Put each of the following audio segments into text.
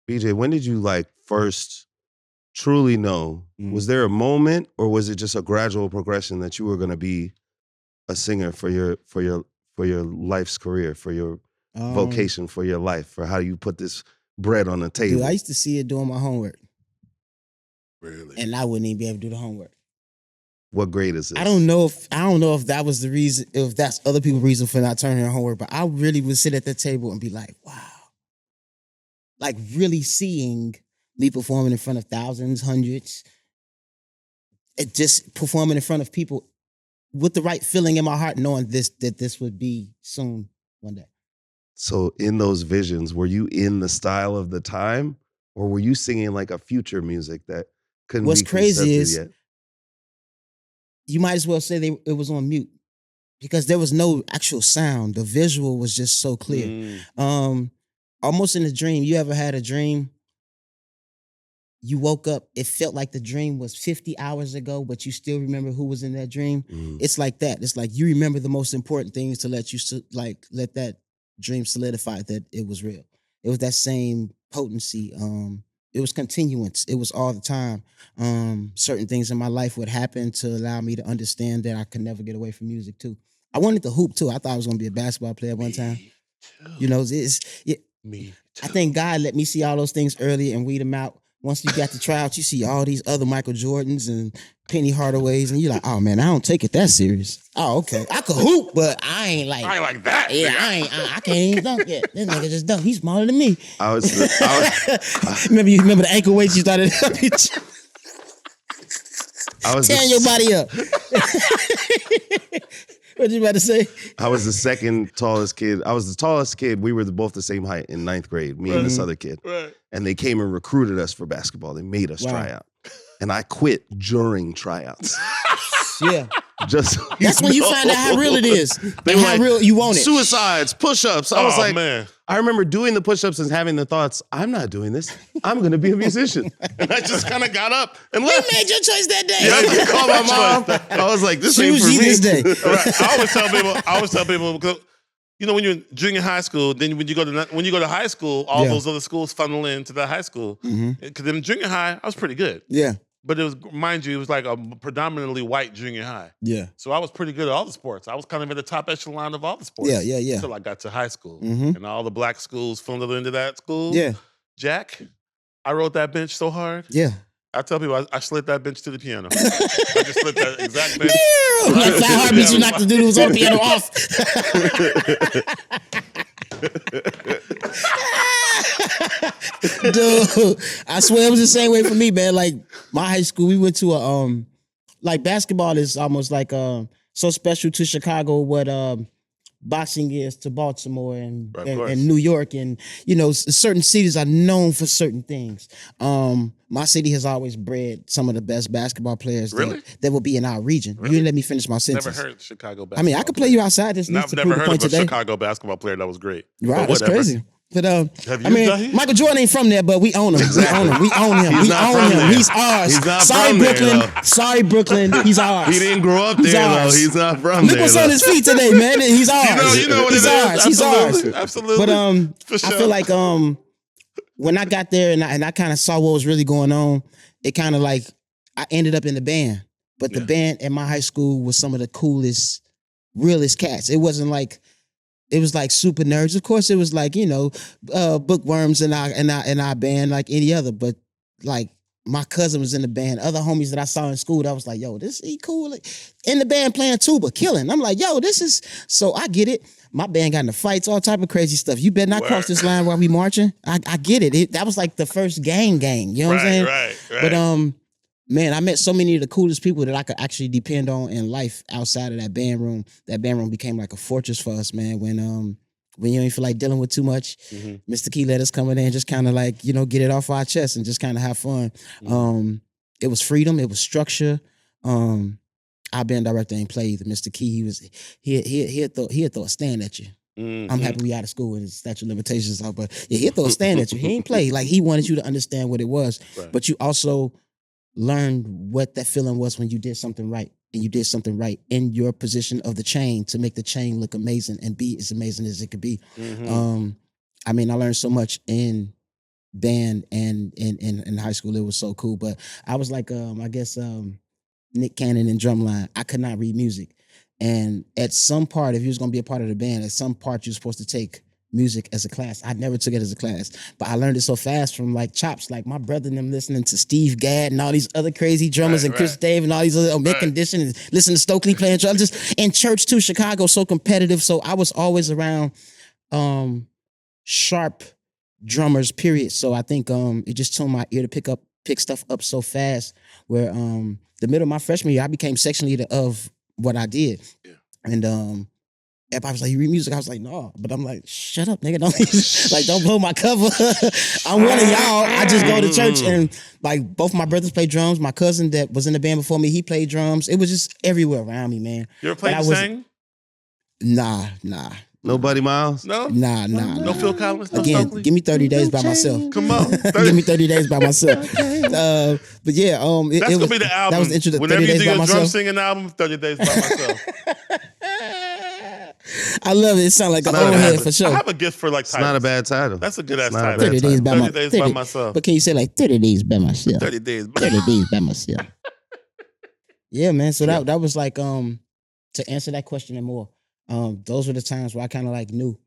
BJ, when did you like first truly know? Was there a moment, or was it just a gradual progression that you were going to be a singer for your life's career, for your vocation, for your life, for how you put this bread on the table? Dude, I used to see it doing my homework. Really? And I wouldn't even be able to do the homework. What grade is this? I don't know if that was the reason, if that's other people's reason for not turning in homework, but I really would sit at the table and be like, wow. Like really seeing me performing in front of thousands, hundreds, just performing in front of people with the right feeling in my heart, knowing that this would be soon one day. So in those visions, were you in the style of the time, or were you singing like a future music that couldn't What's be crazy is yet? You might as well say it was on mute because there was no actual sound. The visual was just so clear. Almost in a dream. You ever had a dream? You woke up, it felt like the dream was 50 hours ago, but you still remember who was in that dream. It's like that. It's like you remember the most important things to let that dream solidify that it was real. It was that same potency. It was continuance. It was all the time. Certain things in my life would happen to allow me to understand that I could never get away from music too. I wanted to hoop too. I thought I was going to be a basketball player one time. Too. You know, Me too. I think God let me see all those things early and weed them out. Once you got the tryouts, you see all these other Michael Jordans and Penny Hardaways, and you're like, oh man, I don't take it that serious. Oh, okay. I could hoop, but I ain't like that. Yeah, I can't even dunk yet. This nigga just dunk. He's smaller than me. Remember the ankle weights you started tearing your body up. What you about to say? I was the second tallest kid. I was the tallest kid. We were both the same height in 9th grade, me and this other kid. Right. And they came and recruited us for basketball. They made us try out. And I quit during tryouts. Yeah. That's when you find out how real it is. They and were how like, real you want it. Suicides, push-ups. I was like, man. I remember doing the push-ups and having the thoughts, I'm not doing this. I'm going to be a musician. And I just kind of got up and left. You made your choice that day. Yeah, I called my mom. I was like, this ain't for Choose me. this day. Right. I always tell people, because you know, when you're in junior high school, then when you go to high school, all those other schools funnel into that high school. Because in junior high, I was pretty good. Yeah. But it was, mind you, it was like a predominantly white junior high. Yeah. So I was pretty good at all the sports. I was kind of in the top echelon of all the sports. Yeah. Until I got to high school. And all the black schools funneled into that school. Yeah. Jack, I rode that bench so hard. Yeah. I tell people I slid that bench to the piano. I just slid that exact bench. Like 5 heartbeats, you knocked the dude who was on the piano off. Dude, I swear it was the same way for me, man. Like my high school, we went to a like basketball is almost like so special to Chicago what boxing is to Baltimore and New York, and you know, certain cities are known for certain things. My city has always bred some of the best basketball players that will be in our region. You didn't let me finish my sentence. Never heard Chicago basketball. I mean, I could play you outside this I've never heard of a Chicago basketball player that was great. Right, that's crazy. But I mean, Michael Jordan ain't from there, but we own him. Exactly. We own him. He's He's ours. He's not Sorry, from Brooklyn. there, Sorry, Brooklyn. He's ours. He didn't grow up there, though. He's not from Look there. what's on his feet today, man. He's ours. You know what He's it is. ours. He's ours. Absolutely. But For sure. I feel like when I got there and I kind of saw what was really going on, it kind of like I ended up in the band. But the band at my high school was some of the coolest, realest cats. It wasn't like. It was like super nerds. Of course, it was like, you know, bookworms in our band like any other. But like my cousin was in the band. Other homies that I saw in school, I was like, yo, he cool. Like, in the band playing tuba, killing. I'm like, yo, this is, so I get it. My band got into fights, all type of crazy stuff. You better not cross this line while we marching. I get it. That was like the first gang. You know what I'm saying? Right. But man, I met so many of the coolest people that I could actually depend on in life outside of that band room. That band room became like a fortress for us, man. When you ain't feel like dealing with too much, Mr. Key let us come in there and just kind of like, you know, get it off our chest and just kind of have fun. It was freedom. It was structure. Our band director ain't play either. Mr. Key, he'd throw a stand at you. I'm happy we out of school and his statute of limitations out, but yeah, he'd throw a stand at you. He ain't play. Like he wanted you to understand what it was, but you also learned what that feeling was when you did something right, and you did something right in your position of the chain to make the chain look amazing and be as amazing as it could be. I mean, I learned so much in band and in high school. It was so cool. But I was like, I guess Nick Cannon in drumline. I could not read music. And at some part, if you was gonna be a part of the band, at some part you're supposed to take music as a class. I never took it as a class, but I learned it so fast from like chops, like my brother and them listening to Steve Gadd and all these other crazy drummers and Chris Dave and all these other Mick Condition and listening to Stokely playing drums. Just in church too, Chicago so competitive. So I was always around sharp drummers, period. So I think it just told my ear to pick stuff up so fast where the middle of my freshman year, I became section leader of what I did. Yeah. And everybody was like, you read music? I was like, no. But I'm like, shut up, nigga. Don't blow my cover. I'm one of y'all. I just go to church and like both my brothers play drums. My cousin that was in the band before me, he played drums. It was just everywhere around me, man. You ever played and sang? Nah. Nobody Miles? No? Nah. No Phil Collins? No Again, Stokely? give me 30 days by myself. Come on. Give me 30 days by myself. But yeah, that's going to be the album. That was interesting. Whenever you do your drum singing album, 30 days by myself. I love it. It sounds like an old head for sure. I have a gift for like titles. It's not a bad title. That's a good ass title. 30 days by 30 days by myself. But can you say like 30 days by myself? 30 days by myself. Yeah, man. So that was like to answer that question and more. Those were the times where I kind of like knew.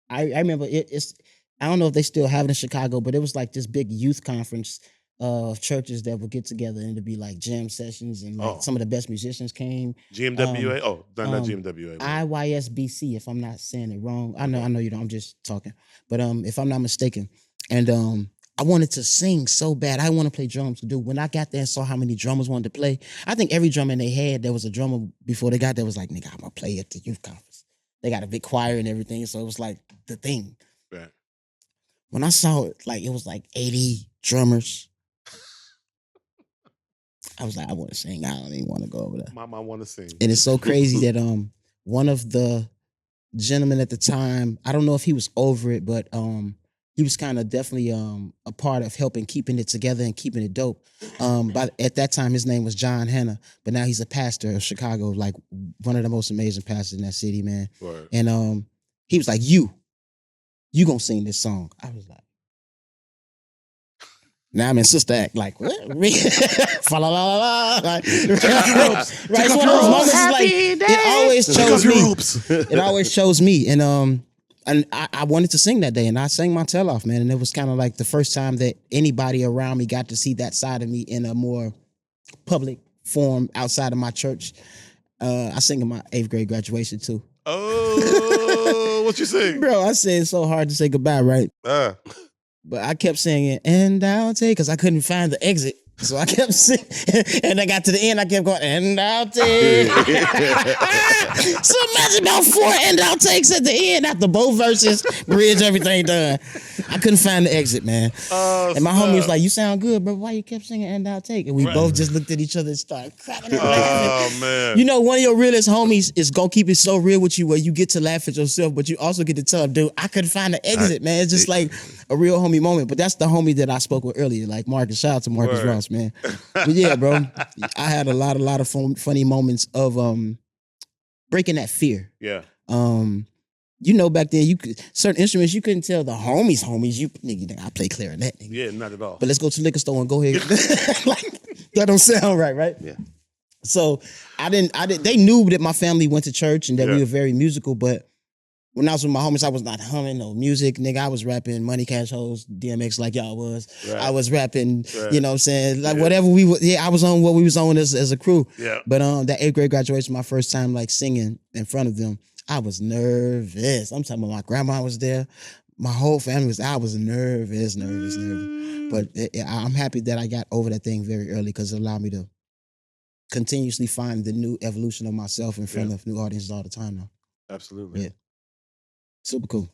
I remember it's I don't know if they still have it in Chicago, but it was like this big youth conference of churches that would get together and it'd be like jam sessions and like some of the best musicians came. GMWA? Not GMWA. IYSBC, if I'm not saying it wrong. I know you don't, I'm just talking. But if I'm not mistaken. And I wanted to sing so bad. I want to play drums. Dude, when I got there and saw how many drummers wanted to play, I think every drummer they had, there was a drummer before they got there was like, nigga, I'm gonna play at the youth conference. They got a big choir and everything, so it was like the thing. Right. When I saw it, like it was like 80 drummers. I was like, I want to sing. I don't even want to go over there. Mama, I want to sing. And it's so crazy that one of the gentlemen at the time, I don't know if he was over it, but he was kind of definitely a part of helping keeping it together and keeping it dope. But at that time, his name was John Hanna, but now he's a pastor of Chicago, like one of the most amazing pastors in that city, man. Right. And he was like, you gonna sing this song. I was like, now I'm in sister act, like, what? Fa la la la la. Like, right, it's one of those moments like, it always chose me. It always chose me. And I wanted to sing that day, and I sang my tail off, man. And it was kind of like the first time that anybody around me got to see that side of me in a more public form outside of my church. I sang in my 8th grade graduation too. Oh, what you sing? Bro, I said it's so hard to say goodbye, right? But I kept singing, and I'll take, because I couldn't find the exit. So I kept singing, and I got to the end, I kept going, and I'll take. So imagine about 4 and I'll takes at the end after both verses, bridge, everything done. I couldn't find the exit, man. And my homie was like, you sound good, bro. Why you kept singing and I'll take? And we both just looked at each other and started cracking up laughing. Oh, man. You know, one of your realest homies is going to keep it so real with you where you get to laugh at yourself, but you also get to tell him, dude, I couldn't find the exit, man. It's just like a real homie moment. But that's the homie that I spoke with earlier, like Marcus. Shout out to Marcus Ross, man. But yeah, bro, I had a lot of funny moments of breaking that fear. Yeah. You know, back then, certain instruments you couldn't tell the homies. You nigga, I play clarinet. Nigga. Yeah, not at all. But let's go to the liquor store and go ahead. Like, that don't sound right? Yeah. So I didn't. They knew that my family went to church and that we were very musical, but when I was with my homies, I was not humming no music, nigga. I was rapping Money Cash Hoes, DMX like y'all was. Right. I was rapping, you know what I'm saying? Like whatever we were, I was on what we was on as a crew. Yeah. But that 8th grade graduation, my first time like singing in front of them, I was nervous. I'm talking about my grandma was there. My whole family I was nervous. But I'm happy that I got over that thing very early because it allowed me to continuously find the new evolution of myself in front of new audiences all the time now. Absolutely. Yeah. Super cool.